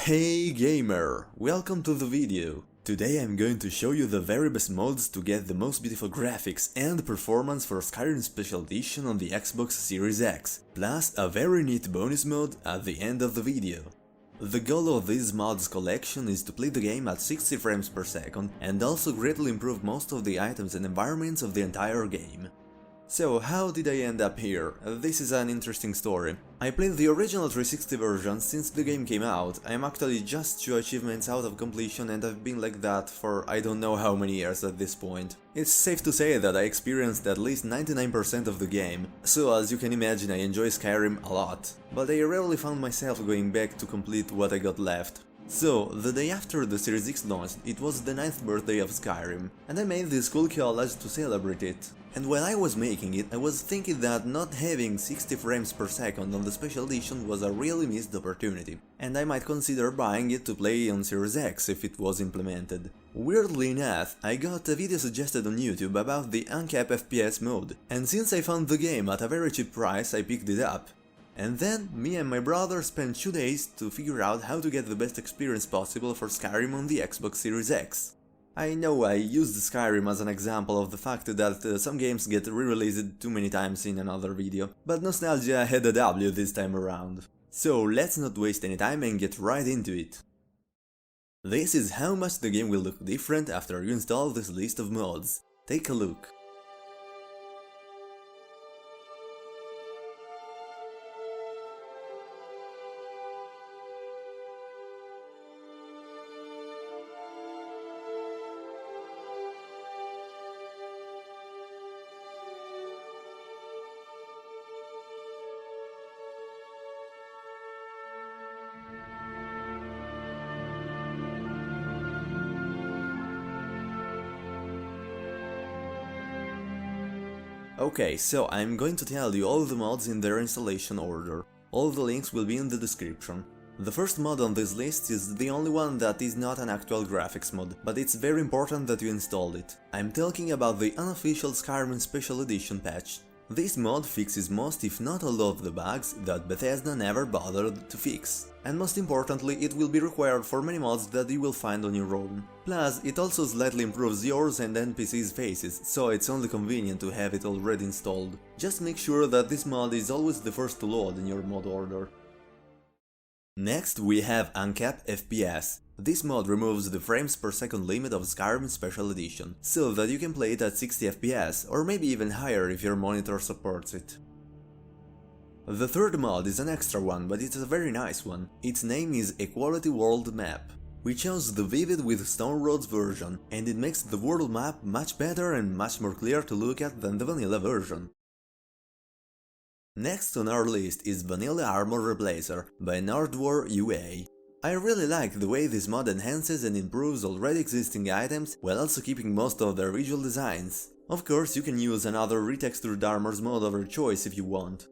Hey gamer, welcome to the video. Today I'm going to show you the very best mods to get the most beautiful graphics and performance for Skyrim Special Edition on the Xbox Series X, plus a very neat bonus mode at the end of the video. The goal of this mods collection is to play the game at 60 frames per second and also greatly improve most of the items and environments of the entire game. So, how did I end up here? This is an interesting story. I played the original 360 version since the game came out. I'm actually just 2 achievements out of completion and I've been like that for I don't know how many years at this point. It's safe to say that I experienced at least 99% of the game, so as you can imagine I enjoy Skyrim a lot. But I rarely found myself going back to complete what I got left. So, the day after the Series X launched, it was the 9th birthday of Skyrim, and I made this cool collage to celebrate it. And while I was making it, I was thinking that not having 60 frames per second on the Special Edition was a really missed opportunity, and I might consider buying it to play on Series X if it was implemented. Weirdly enough, I got a video suggested on YouTube about the uncapped FPS mode, and since I found the game at a very cheap price, I picked it up. And then, me and my brother spent 2 days to figure out how to get the best experience possible for Skyrim on the Xbox Series X. I know I used Skyrim as an example of the fact that some games get re-released too many times in another video, but nostalgia had a W this time around. So let's not waste any time and get right into it. This is how much the game will look different after you install this list of mods. Take a look. Okay, so I'm going to tell you all the mods in their installation order. All the links will be in the description. The first mod on this list is the only one that is not an actual graphics mod, but it's very important that you install it. I'm talking about the unofficial Skyrim Special Edition patch. This mod fixes most if not all of the bugs that Bethesda never bothered to fix. And most importantly, it will be required for many mods that you will find on your own. Plus, it also slightly improves yours and NPCs' faces, so it's only convenient to have it already installed. Just make sure that this mod is always the first to load in your mod order. Next we have Uncapped FPS. This mod removes the frames per second limit of Skyrim Special Edition, so that you can play it at 60 FPS, or maybe even higher if your monitor supports it. The third mod is an extra one, but it's a very nice one. Its name is Equality World Map. We chose the Vivid with Stone Roads version, and it makes the world map much better and much more clear to look at than the vanilla version. Next on our list is Vanilla Armor Replacer by Nordwar UA. I really like the way this mod enhances and improves already existing items while also keeping most of their visual designs. Of course, you can use another Retextured Armors mod of your choice if you want.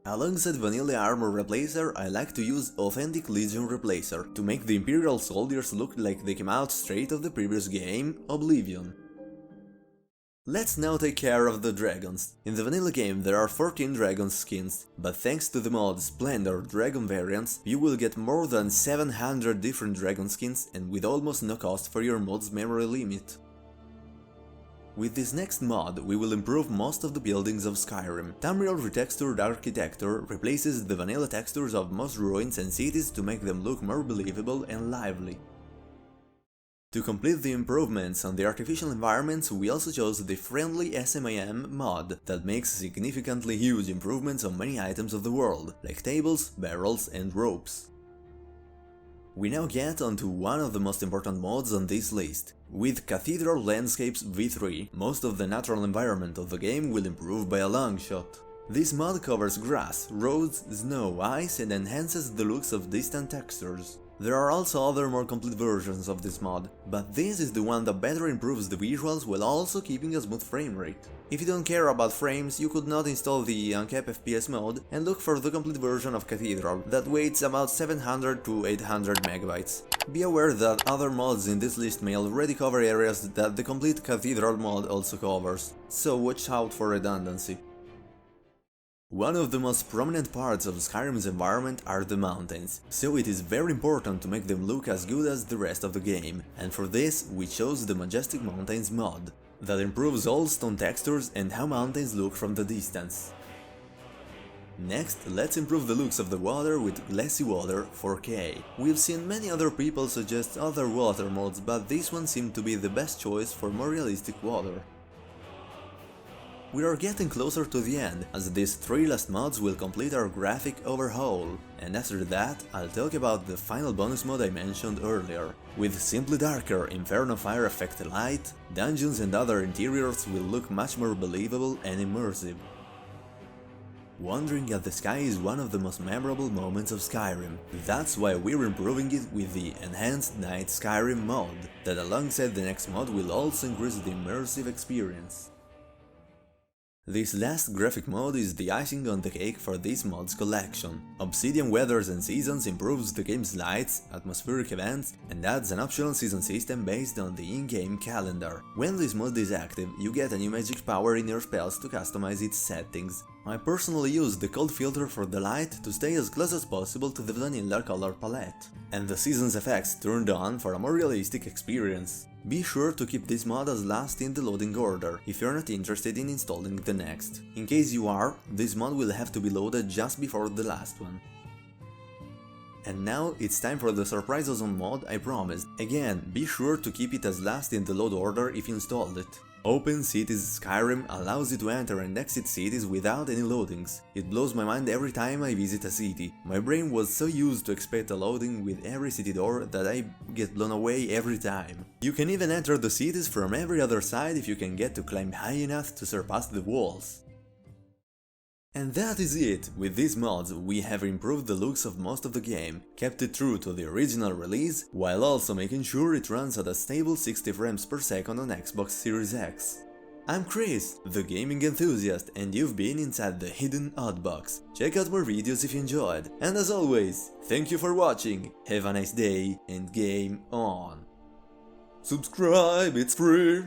Alongside Vanilla Armor Replacer, I like to use Authentic Legion Replacer to make the Imperial soldiers look like they came out straight of the previous game, Oblivion. Let's now take care of the dragons. In the vanilla game there are 14 dragon skins, but thanks to the mod Splendor Dragon Variants, you will get more than 700 different dragon skins and with almost no cost for your mod's memory limit. With this next mod, we will improve most of the buildings of Skyrim. Tamriel Retextured Architecture replaces the vanilla textures of most ruins and cities to make them look more believable and lively. To complete the improvements on the artificial environments, we also chose the Friendly SMIM mod that makes significantly huge improvements on many items of the world, like tables, barrels and ropes. We now get onto one of the most important mods on this list. With Cathedral Landscapes v3, most of the natural environment of the game will improve by a long shot. This mod covers grass, roads, snow, ice and enhances the looks of distant textures. There are also other more complete versions of this mod, but this is the one that better improves the visuals while also keeping a smooth frame rate. If you don't care about frames, you could not install the Uncapped FPS mode and look for the complete version of Cathedral, that weighs about 700 to 800 MB. Be aware that other mods in this list may already cover areas that the complete Cathedral mod also covers, so watch out for redundancy. One of the most prominent parts of Skyrim's environment are the mountains, so it is very important to make them look as good as the rest of the game, and for this we chose the Majestic Mountains mod, that improves all stone textures and how mountains look from the distance. Next, let's improve the looks of the water with Glassy Water 4K. We've seen many other people suggest other water mods, but this one seemed to be the best choice for more realistic water. We are getting closer to the end, as these 3 last mods will complete our graphic overhaul, and after that I'll talk about the final bonus mod I mentioned earlier. With Simply Darker Inferno Fire Effect Light, dungeons and other interiors will look much more believable and immersive. Wandering at the sky is one of the most memorable moments of Skyrim. That's why we're improving it with the Enhanced Night Skyrim mod, that alongside the next mod will also increase the immersive experience. This last graphic mode is the icing on the cake for this mod's collection. Obsidian Weathers and Seasons improves the game's lights, atmospheric events, and adds an optional season system based on the in-game calendar. When this mod is active, you get a new magic power in your spells to customize its settings. I personally use the cold filter for the light to stay as close as possible to the vanilla color palette, and the season's effects turned on for a more realistic experience. Be sure to keep this mod as last in the loading order, if you're not interested in installing the next. In case you are, this mod will have to be loaded just before the last one. And now it's time for the surprise ozone mod I promised. Again, be sure to keep it as last in the load order if you installed it. Open Cities Skyrim allows you to enter and exit cities without any loadings. It blows my mind every time I visit a city. My brain was so used to expect a loading with every city door that I get blown away every time. You can even enter the cities from every other side if you can get to climb high enough to surpass the walls. And that is it! With these mods we have improved the looks of most of the game, kept it true to the original release, while also making sure it runs at a stable 60 frames per second on Xbox Series X. I'm Chris, the gaming enthusiast, and you've been inside the Hidden Oddbox. Check out more videos if you enjoyed, and as always, thank you for watching, have a nice day, and game on! Subscribe, it's free!